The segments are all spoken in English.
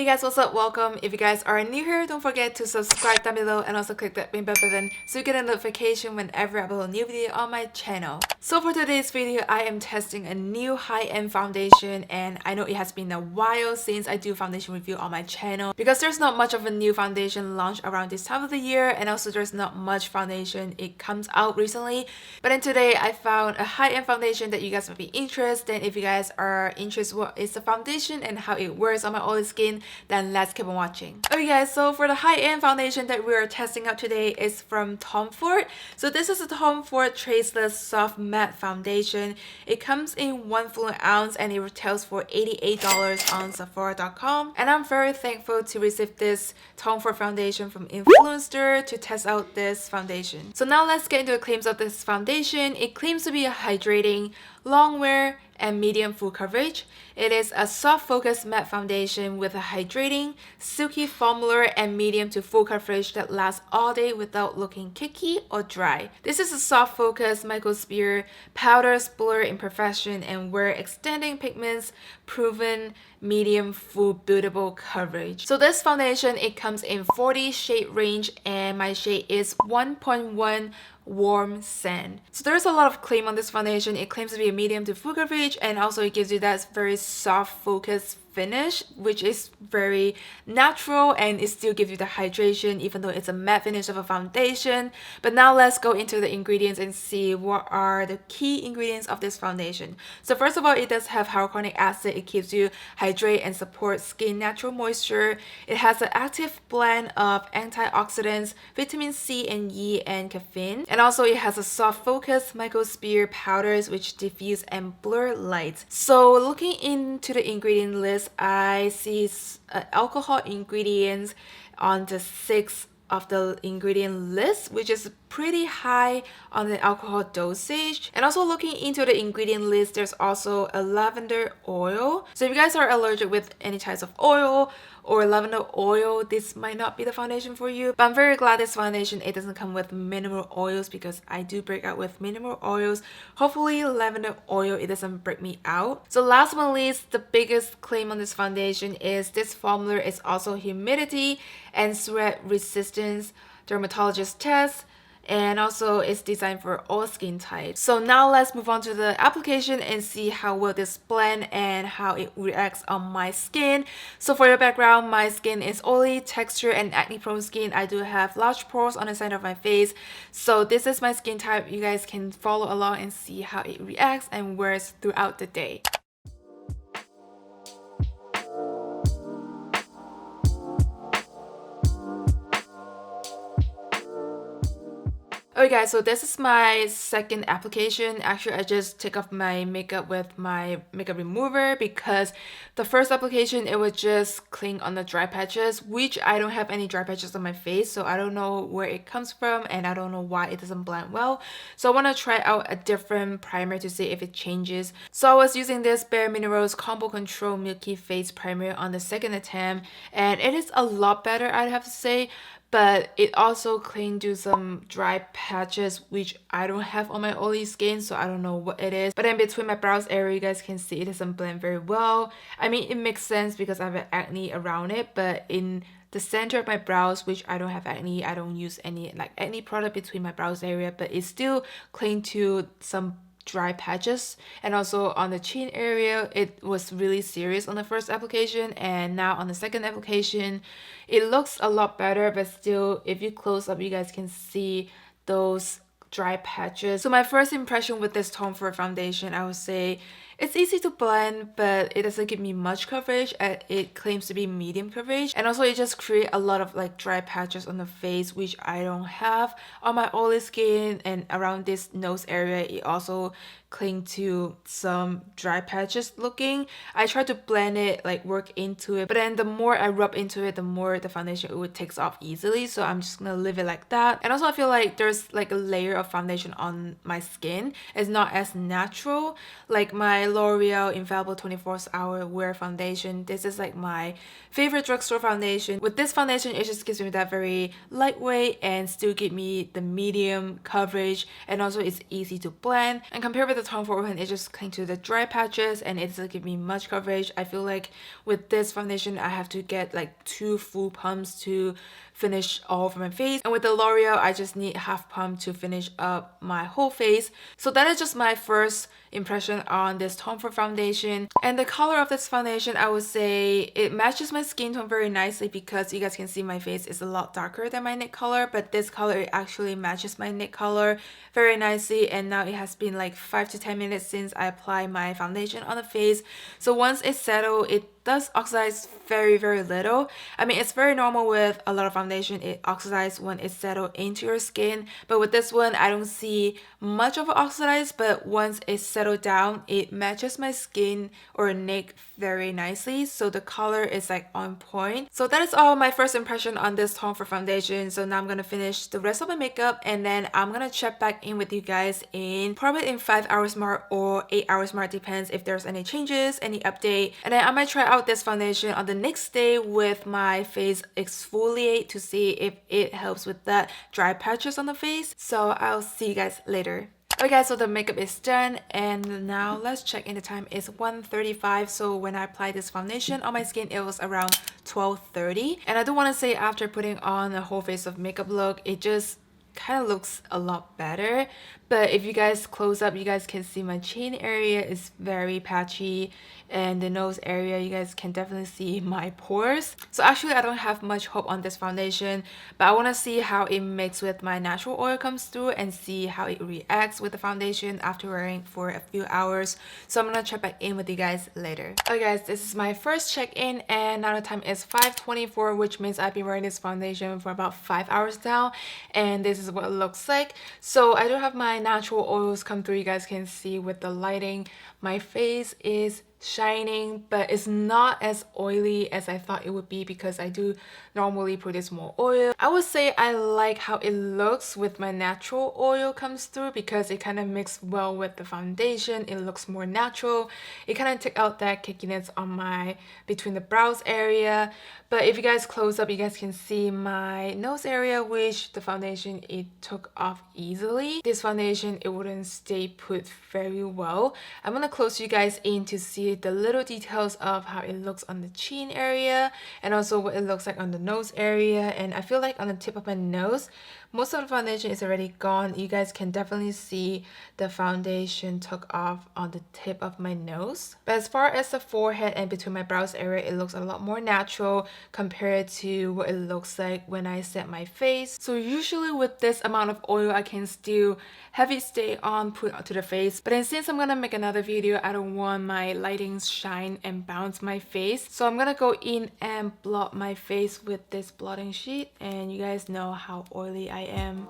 guys, what's up? Welcome. If you guys are new here, don't forget to subscribe down below and also click that bell button so you get a notification whenever I upload a new video on my channel. So for today's video, I am testing a new high-end foundation, and I know it has been a while since I do foundation review on my channel because there's not much of a new foundation launched around this time of the year, and also there's not much foundation it comes out recently. But then today I found a high-end foundation that you guys might be interested in. If you guys are interested what is the foundation and how it works on my oily skin, then let's keep on watching. Okay guys, so for the high-end foundation that we are testing out today is from Tom Ford. So this is a Tom Ford Traceless Soft Matte Foundation. It comes in 1 fluid ounce and it retails for $88 on Sephora.com. And I'm very thankful to receive this Tom Ford foundation from Influencer to test out this foundation. So now let's get into the claims of this foundation. It claims to be a hydrating, long wear, and medium full coverage. It is a soft focus matte foundation with a hydrating, silky formula and medium to full coverage that lasts all day without looking cakey or dry. This is a soft focus microsphere powder blur imperfection and wear extending pigments, proven medium full buildable coverage. So this foundation, it comes in 40 shade range and my shade is 1.1 warm sand. So there's a lot of claim on this foundation. It claims to be a medium to full coverage, and also it gives you that very soft focus finish, which is very natural, and it still gives you the hydration even though it's a matte finish of a foundation. But now let's go into the ingredients and see what are the key ingredients of this foundation. So first of all, it does have hyaluronic acid. It keeps you hydrate and support skin natural moisture. It has an active blend of antioxidants, vitamin C and E, and caffeine. And also it has a soft focus microsphere powders which diffuse and blur light. So looking into the ingredient list, I see alcohol ingredients on the 6 of the ingredient list, which is pretty high on the alcohol dosage. And also looking into the ingredient list, there's also a lavender oil. So if you guys are allergic with any types of oil or lavender oil, this might not be the foundation for you. But I'm very glad this foundation, it doesn't come with mineral oils because I do break out with mineral oils. Hopefully lavender oil, it doesn't break me out. So last but not least, the biggest claim on this foundation is this formula is also humidity and sweat resistance dermatologist test, and also it's designed for all skin types. So now let's move on to the application and see how well this blend and how it reacts on my skin. So for your background, my skin is oily, texture, and acne prone skin. I do have large pores on the side of my face. So this is my skin type. You guys can follow along and see how it reacts and wears throughout the day. Okay guys, so this is my second application. Actually, I just take off my makeup with my makeup remover because the first application, it was just cling on the dry patches, which I don't have any dry patches on my face, so I don't know where it comes from and I don't know why it doesn't blend well. So I want to try out a different primer to see if it changes. So I was using this Bare Minerals Combo Control Milky Face Primer on the second attempt, and it is a lot better, I'd have to say. But it also cling to some dry patches which I don't have on my oily skin, so I don't know what it is. But then between my brows area, you guys can see it doesn't blend very well. I mean, it makes sense because I have acne around it, but in the center of my brows, which I don't have acne, I don't use any acne product between my brows area, but it still cling to some dry patches. And also on the chin area, it was really serious on the first application, and now on the second application it looks a lot better, but still if you close up, you guys can see those dry patches. So my first impression with this Tom Ford foundation, I would say it's easy to blend, but it doesn't give me much coverage. It claims to be medium coverage, and also it just create a lot of dry patches on the face, which I don't have on my oily skin. And around this nose area, it also cling to some dry patches looking. I try to blend it, work into it, but then the more I rub into it, the more the foundation it would takes off easily, so I'm just gonna leave it like that. And also I feel like there's a layer of foundation on my skin. It's not as natural. Like my L'Oreal Infallible 24-Hour Wear Foundation. This is like my favorite drugstore foundation. With this foundation, it just gives me that very lightweight and still give me the medium coverage, and also it's easy to blend. And compared with the Tom Ford one, it just clings to the dry patches and it doesn't give me much coverage. I feel like with this foundation, I have to get like 2 full pumps to finish all of my face, and with the L'Oreal I just need half pump to finish up my whole face. So that is just my first impression on this Tom Ford foundation. And the color of this foundation, I would say it matches my skin tone very nicely, because you guys can see my face is a lot darker than my neck color, but this color it actually matches my neck color very nicely. And now it has been like 5 to 10 minutes since I applied my foundation on the face, so once it's settled, it does oxidize very little. I mean, it's very normal with a lot of foundation, it oxidizes when it's settled into your skin, but with this one I don't see much of it oxidize, but once it's settled down, it matches my skin or neck very nicely, so the color is like on point. So that is all my first impression on this Tom Ford foundation. So now I'm gonna finish the rest of my makeup, and then I'm gonna check back in with you guys in probably in 5 hours mark or 8 hours mark, depends if there's any changes, any update. And then I might try out this foundation on the next day with my face exfoliate to see if it helps with that dry patches on the face. So I'll see you guys later. Okay guys, so the makeup is done, and now let's check in the time. It's 1:35, so when I applied this foundation on my skin, it was around 12:30. And I do want to say, after putting on a whole face of makeup look, it just kind of looks a lot better. But if you guys close up, you guys can see my chin area is very patchy, and the nose area, you guys can definitely see my pores. So actually I don't have much hope on this foundation, but I want to see how it mixes with my natural oil comes through, and see how it reacts with the foundation after wearing for a few hours. So I'm gonna check back in with you guys later. Okay guys, this is my first check-in, and now the time is 5:24, which means I've been wearing this foundation for about 5 hours now, and this is what it looks like. So I do have my natural oils come through. You guys can see with the lighting, my face is shining, but it's not as oily as I thought it would be, because I do normally produce more oil. I would say I like how it looks with my natural oil comes through, because it kind of mixes well with the foundation. It looks more natural. It kind of took out that cakeiness on my between the brows area. But if you guys close up, you guys can see my nose area, which the foundation it took off easily. This foundation, it wouldn't stay put very well. I'm gonna close you guys in to see the little details of how it looks on the chin area, and also what it looks like on the nose area. And I feel like on the tip of my nose, most of the foundation is already gone. You guys can definitely see the foundation took off on the tip of my nose. But as far as the forehead and between my brows area, it looks a lot more natural compared to what it looks like when I set my face. So usually with this amount of oil, I can still have it stay on, put onto the face. But then since I'm gonna make another video, I don't want my lighting shine and bounce my face. So I'm gonna go in and blot my face with this blotting sheet, and you guys know how oily I am.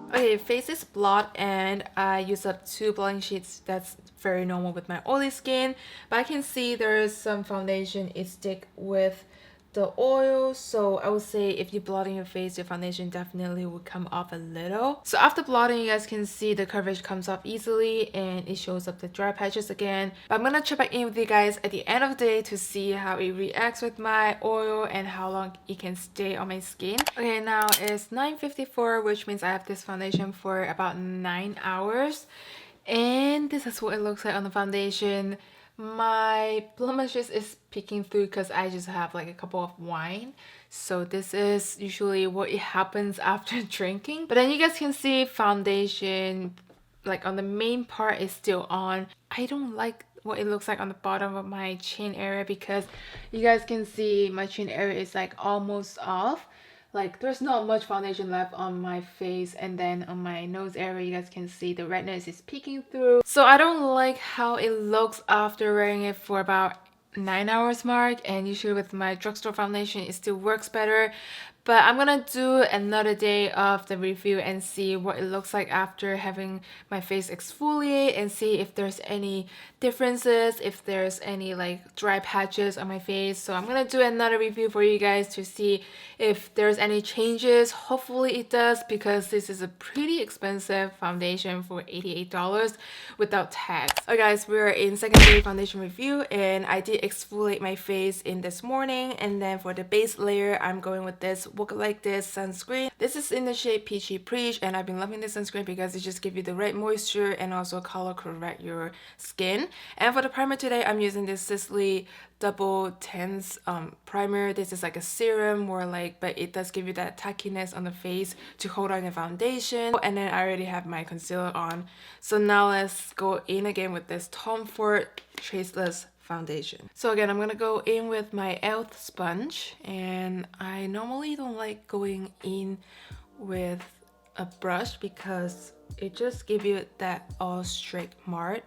Okay, face is blot, and I use up 2 blotting sheets. That's very normal with my oily skin, but I can see there's some foundation it stick with the oil. So I would say if you're blotting your face, your foundation definitely would come off a little. So after blotting, you guys can see the coverage comes off easily, and it shows up the dry patches again. But I'm gonna check back in with you guys at the end of the day to see how it reacts with my oil and how long it can stay on my skin. Okay, now it's 9:54, which means I have this foundation for about 9 hours, and this is what it looks like on the foundation. My blemishes is peeking through because I just have like a couple of wine. So this is usually what it happens after drinking. But then you guys can see foundation like on the main part is still on. I don't like what it looks like on the bottom of my chin area, because you guys can see my chin area is like almost off. Like there's not much foundation left on my face, and then on my nose area you guys can see the redness is peeking through. So I don't like how it looks after wearing it for about 9 hours mark, and usually with my drugstore foundation it still works better. But I'm gonna do another day of the review and see what it looks like after having my face exfoliate and see if there's any differences, if there's any like dry patches on my face. So I'm gonna do another review for you guys to see if there's any changes. Hopefully it does, because this is a pretty expensive foundation for $88 without tax. Okay guys, we're in second day foundation review and I did exfoliate my face in this morning, and then for the base layer I'm going with this Look Like This sunscreen. This is in the shade Peachy Preach, and I've been loving this sunscreen because it just gives you the right moisture and also color correct your skin. And for the primer today, I'm using this Sisley Double Tense primer. This is like a serum more like, but it does give you that tackiness on the face to hold on the foundation. And then I already have my concealer on. So now let's go in again with this Tom Ford Traceless foundation. So again, I'm gonna go in with my e.l.f. sponge, and I normally don't like going in with a brush because it just gives you that all straight mark.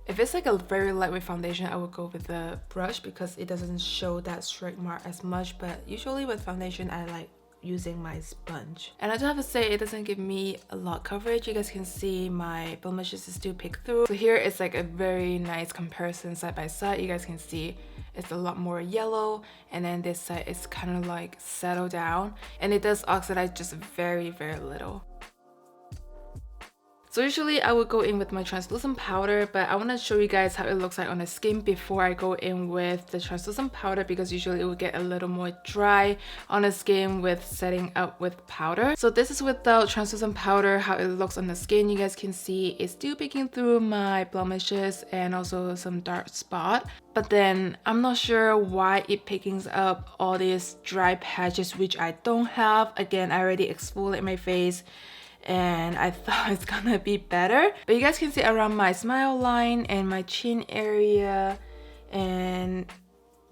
If it's like a very lightweight foundation, I would go with the brush because it doesn't show that straight mark as much, but usually with foundation I like using my sponge. And I do have to say, it doesn't give me a lot coverage. You guys can see my blemishes is still pick through. So here it's like a very nice comparison side by side. You guys can see it's a lot more yellow, and then this side is kind of like settled down, and it does oxidize just very little. So usually I would go in with my translucent powder, but I want to show you guys how it looks like on the skin before I go in with the translucent powder, because usually it will get a little more dry on the skin with setting up with powder. So this is without translucent powder, how it looks on the skin. You guys can see it's still picking through my blemishes and also some dark spot. But then I'm not sure why it picking up all these dry patches, which I don't have. Again, I already exfoliated my face and I thought it's gonna be better. But you guys can see around my smile line and my chin area, and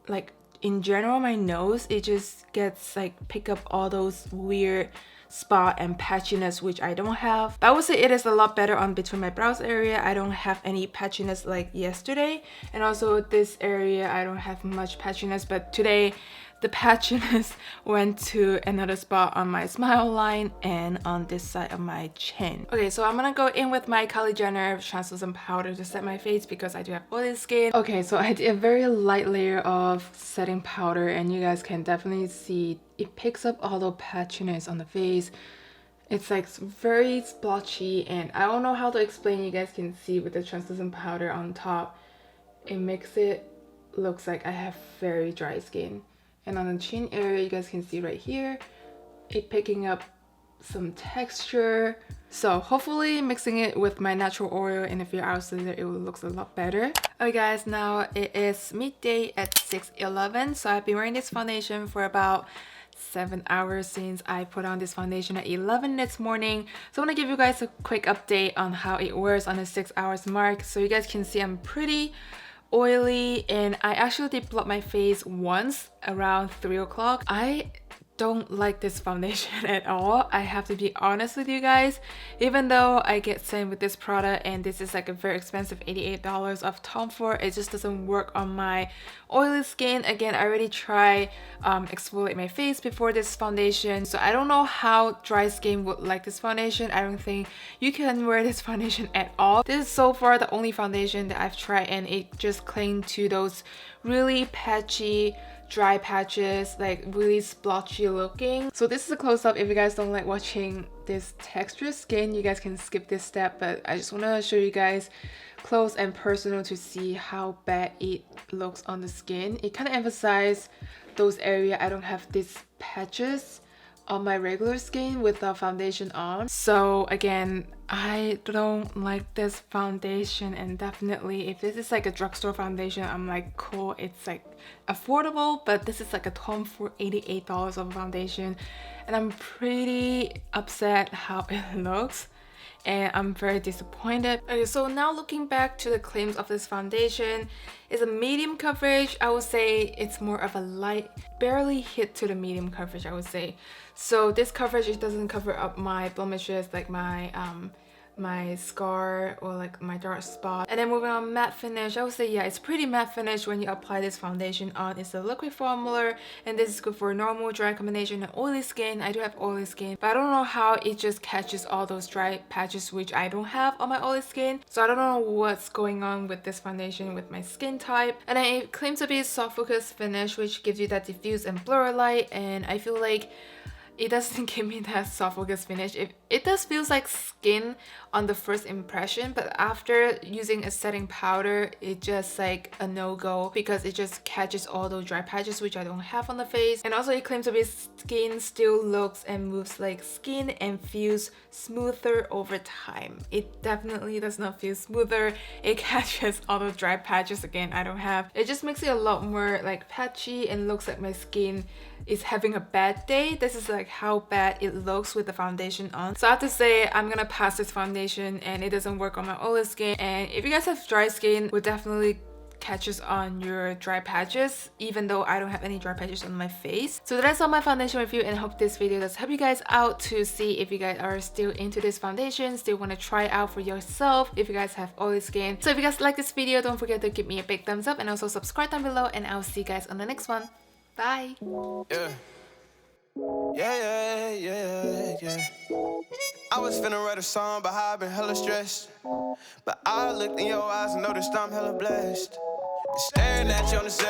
like in general my nose, it just gets like pick up all those weird spot and patchiness, which I don't have. But I would say it is a lot better on between my brows area. I don't have any patchiness like yesterday, and also this area I don't have much patchiness, but today the patchiness went to another spot on my smile line and on this side of my chin. Okay, so I'm gonna go in with my Kylie Jenner translucent powder to set my face because I do have oily skin. Okay, so I did a very light layer of setting powder, and you guys can definitely see it picks up all the patchiness on the face. It's like very splotchy, and I don't know how to explain. You guys can see with the translucent powder on top, it makes it looks like I have very dry skin. And on the chin area, you guys can see right here, it picking up some texture. So hopefully mixing it with my natural oil in a few hours later, it will look a lot better. Okay guys, now it is midday at 6:11. So I've been wearing this foundation for about 7 hours since I put on this foundation at 11 this morning. So I want to give you guys a quick update on how it wears on the 6 hours mark. So you guys can see I'm pretty oily, and I actually did blot my face once around 3 o'clock. I don't like this foundation at all. I have to be honest with you guys. Even though I get sent with this product, and this is like a very expensive $88 of Tom Ford, it just doesn't work on my oily skin. Again, I already tried exfoliate my face before this foundation, so I don't know how dry skin would like this foundation. I don't think you can wear this foundation at all. This is so far the only foundation that I've tried, and it just clings to those really patchy dry patches, like really splotchy looking. So this is a close-up. If you guys don't like watching this textured skin, you guys can skip this step, but I just want to show you guys close and personal to see how bad it looks on the skin. It kind of emphasizes those areas I don't have these patches on my regular skin without foundation on. So again, I don't like this foundation, and definitely if this is like a drugstore foundation, I'm like cool, it's like affordable, but this is like a Tom for $88 of foundation, and I'm pretty upset how it looks, and I'm very disappointed. Okay, so now looking back to the claims of this foundation, it's a medium coverage. I would say it's more of a light, barely hit to the medium coverage, I would say. So this coverage, it doesn't cover up my blemishes like my my scar or like my dark spot. And then moving on, matte finish. I would say yeah, it's pretty matte finish when you apply this foundation on. It's a liquid formula, and this is good for normal, dry combination, and oily skin. I do have oily skin, but I don't know how it just catches all those dry patches which I don't have on my oily skin. So I don't know what's going on with this foundation with my skin type. And then it claims to be a soft focus finish, which gives you that diffuse and blur light, and I feel like it doesn't give me that soft focus finish. It does feels like skin on the first impression, but after using a setting powder, it just like a no-go because it just catches all those dry patches which I don't have on the face. And also it claims to be skin still looks and moves like skin and feels smoother over time. It definitely does not feel smoother. It catches all those dry patches again I don't have. It just makes it a lot more like patchy and looks like my skin is having a bad day. This is like how bad it looks with the foundation on. So I have to say I'm gonna pass this foundation, and it doesn't work on my oily skin. And if you guys have dry skin, would definitely catches on your dry patches, even though I don't have any dry patches on my face. So that's all my foundation review, and I hope this video does help you guys out to see if you guys are still into this foundation, still want to try it out for yourself if you guys have oily skin. So if you guys like this video, don't forget to give me a big thumbs up and also subscribe down below, and I'll see you guys on the next one. Bye. Yeah. I was finna write a song, but I've been hella stressed. But I looked in your eyes and noticed I'm hella blessed. Staring at you on the set.